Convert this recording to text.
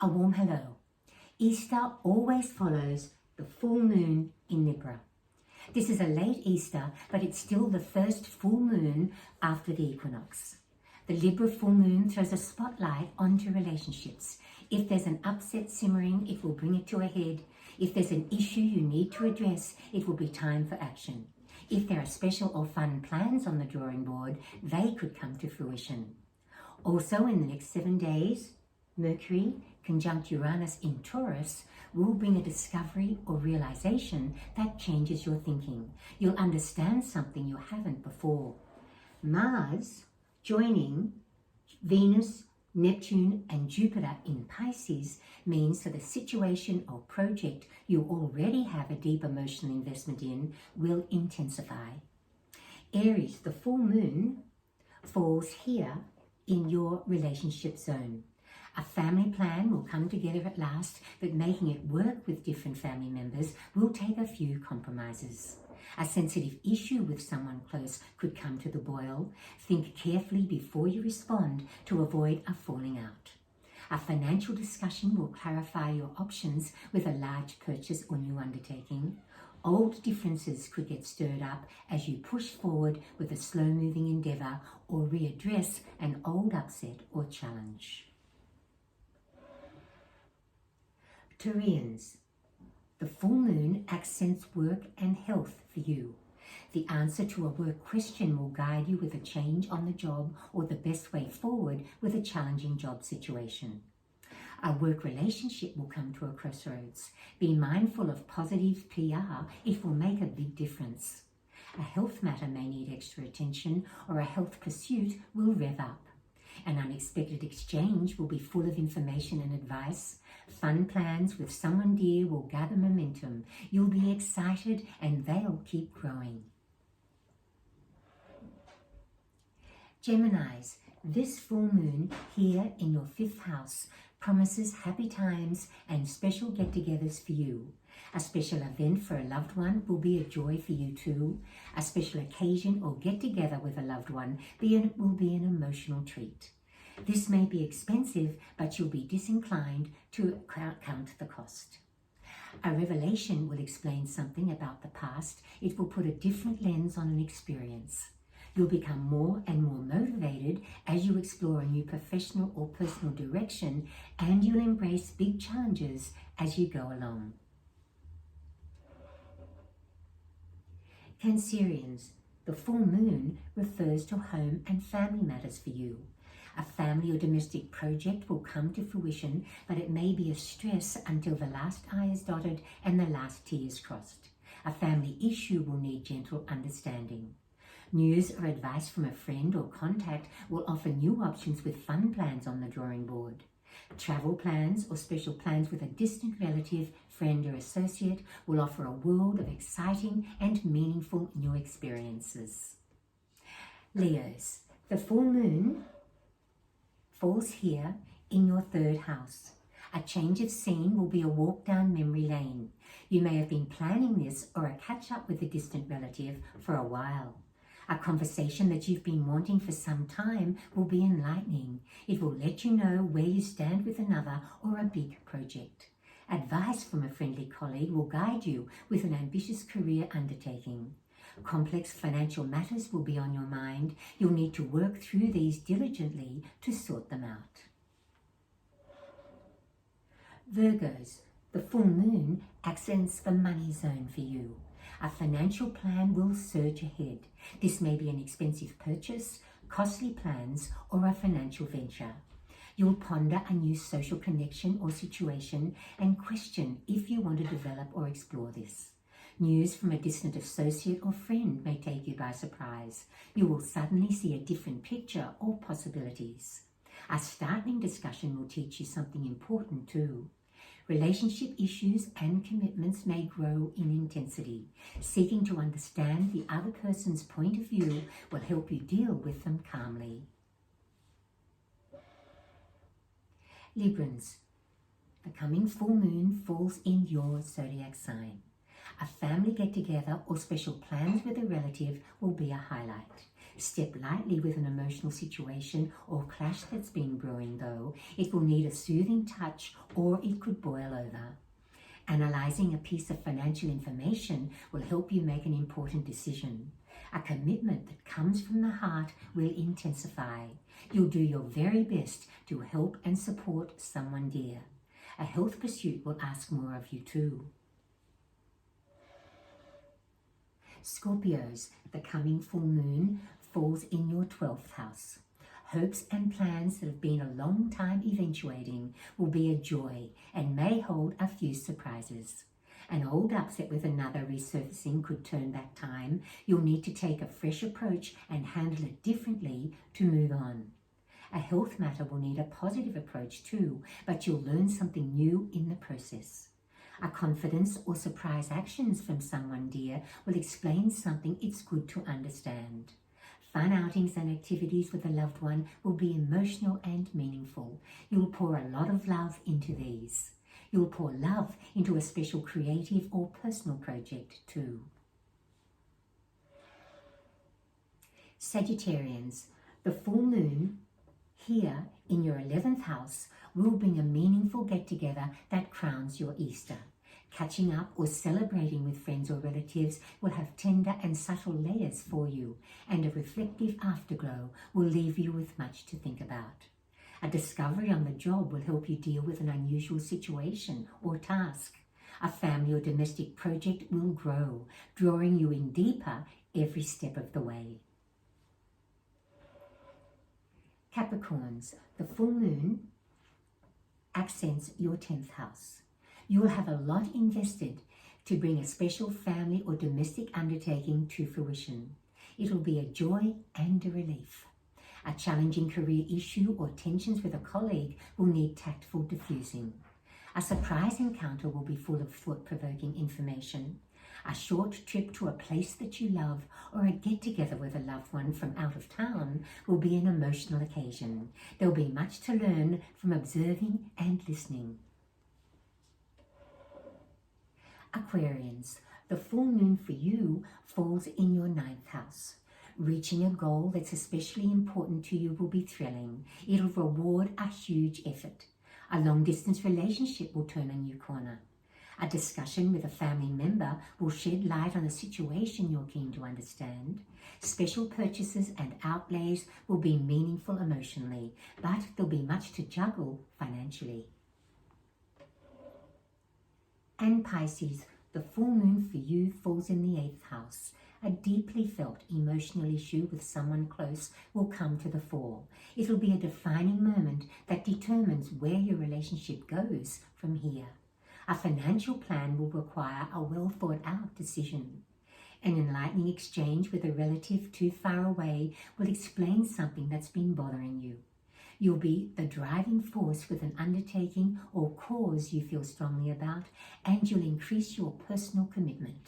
A warm hello. Easter always follows the full moon in Libra. This is a late Easter, but it's still the first full moon after the equinox. The Libra full moon throws a spotlight onto relationships. If there's an upset simmering, it will bring it to a head. If there's an issue you need to address, it will be time for action. If there are special or fun plans on the drawing board, they could come to fruition. Also, in the next 7 days, Mercury, conjunct Uranus in Taurus, will bring a discovery or realization that changes your thinking. You'll understand something you haven't before. Mars, joining Venus, Neptune and Jupiter in Pisces, means that the situation or project you already have a deep emotional investment in will intensify. Aries, the full moon, falls here in your relationship zone. A family plan will come together at last, but making it work with different family members will take a few compromises. A sensitive issue with someone close could come to the boil. Think carefully before you respond to avoid a falling out. A financial discussion will clarify your options with a large purchase or new undertaking. Old differences could get stirred up as you push forward with a slow-moving endeavour or readdress an old upset or challenge. Taurians, the full moon accents work and health for you. The answer to a work question will guide you with a change on the job or the best way forward with a challenging job situation. A work relationship will come to a crossroads. Be mindful of positive PR. It will make a big difference. A health matter may need extra attention, or a health pursuit will rev up. An unexpected exchange will be full of information and advice. Fun plans with someone dear will gather momentum. You'll be excited and they'll keep growing. Geminis, this full moon here in your 5th house promises happy times and special get-togethers for you. A special event for a loved one will be a joy for you too. A special occasion or get-together with a loved one will be an emotional treat. This may be expensive, but you'll be disinclined to count the cost. A revelation will explain something about the past. It will put a different lens on an experience. You'll become more and more motivated as you explore a new professional or personal direction, and you'll embrace big challenges as you go along. Cancerians, the full moon refers to home and family matters for you. A family or domestic project will come to fruition, but it may be a stress until the last I is dotted and the last T is crossed. A family issue will need gentle understanding. News or advice from a friend or contact will offer new options with fun plans on the drawing board. Travel plans or special plans with a distant relative, friend or associate will offer a world of exciting and meaningful new experiences. Leos, the full moon falls here in your 3rd house. A change of scene will be a walk down memory lane. You may have been planning this or a catch up with a distant relative for a while. A conversation that you've been wanting for some time will be enlightening. It will let you know where you stand with another or a big project. Advice from a friendly colleague will guide you with an ambitious career undertaking. Complex financial matters will be on your mind. You'll need to work through these diligently to sort them out. Virgos, the full moon accents the money zone for you. A financial plan will surge ahead. This may be an expensive purchase, costly plans, or a financial venture. You'll ponder a new social connection or situation and question if you want to develop or explore this. News from a distant associate or friend may take you by surprise. You will suddenly see a different picture or possibilities. A startling discussion will teach you something important too. Relationship issues and commitments may grow in intensity. Seeking to understand the other person's point of view will help you deal with them calmly. Librans, the coming full moon falls in your zodiac sign. A family get-together or special plans with a relative will be a highlight. Step lightly with an emotional situation or clash that's been brewing though. It will need a soothing touch or it could boil over. Analyzing a piece of financial information will help you make an important decision. A commitment that comes from the heart will intensify. You'll do your very best to help and support someone dear. A health pursuit will ask more of you too. Scorpios, the coming full moon falls in your 12th house. Hopes and plans that have been a long time eventuating will be a joy and may hold a few surprises. An old upset with another resurfacing could turn back time. You'll need to take a fresh approach and handle it differently to move on. A health matter will need a positive approach too, but you'll learn something new in the process. A confidence or surprise actions from someone dear will explain something it's good to understand. Fun outings and activities with a loved one will be emotional and meaningful. You'll pour a lot of love into these. You'll pour love into a special creative or personal project too. Sagittarians, the full moon here in your 11th house will bring a meaningful get-together that crowns your Easter. Catching up or celebrating with friends or relatives will have tender and subtle layers for you, and a reflective afterglow will leave you with much to think about. A discovery on the job will help you deal with an unusual situation or task. A family or domestic project will grow, drawing you in deeper every step of the way. Capricorns, the full moon accents your 10th house. You will have a lot invested to bring a special family or domestic undertaking to fruition. It will be a joy and a relief. A challenging career issue or tensions with a colleague will need tactful diffusing. A surprise encounter will be full of thought-provoking information. A short trip to a place that you love or a get-together with a loved one from out of town will be an emotional occasion. There will be much to learn from observing and listening. Aquarians, the full moon for you falls in your 9th house. Reaching a goal that's especially important to you will be thrilling. It'll reward a huge effort. A long-distance relationship will turn a new corner. A discussion with a family member will shed light on a situation you're keen to understand. Special purchases and outlays will be meaningful emotionally, but there'll be much to juggle financially. And Pisces, the full moon for you falls in the 8th house. A deeply felt emotional issue with someone close will come to the fore. It'll be a defining moment that determines where your relationship goes from here. A financial plan will require a well thought out decision. An enlightening exchange with a relative too far away will explain something that's been bothering you. You'll be the driving force with an undertaking or cause you feel strongly about, and you'll increase your personal commitment.